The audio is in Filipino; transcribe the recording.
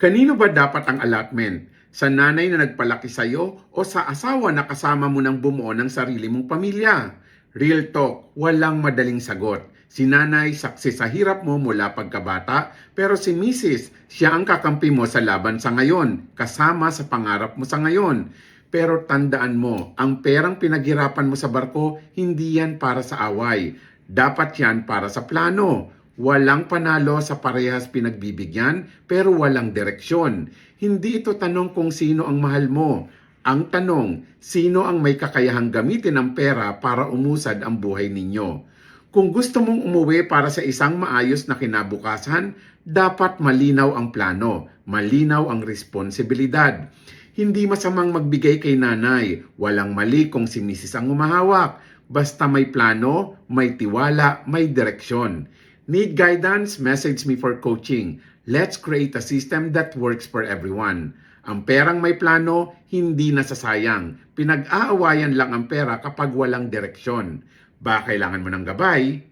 Kanino ba dapat ang allotment? Sa nanay na nagpalaki sa'yo o sa asawa na kasama mo nang bumuo ng sarili mong pamilya? Real talk, walang madaling sagot. Si nanay saksi sa hirap mo mula pagkabata, pero si Mrs. siya ang kakampi mo sa laban sa ngayon, kasama sa pangarap mo sa ngayon. Pero tandaan mo, ang perang pinaghirapan mo sa barko, hindi yan para sa away. Dapat yan para sa plano. Walang panalo sa parehas pinagbibigyan, pero walang direksyon. Hindi ito tanong kung sino ang mahal mo. Ang tanong, sino ang may kakayahang gamitin ang pera para umusad ang buhay ninyo? Kung gusto mong umuwi para sa isang maayos na kinabukasan, dapat malinaw ang plano, malinaw ang responsibilidad. Hindi masamang magbigay kay nanay, walang mali kung si Mrs. ang umahawak. Basta may plano, may tiwala, may direksyon. Need guidance? Message me for coaching. Let's create a system that works for everyone. Ang perang may plano, hindi nasasayang. Pinag-aawayan lang ang pera kapag walang direksyon. Ba kailangan mo ng gabay?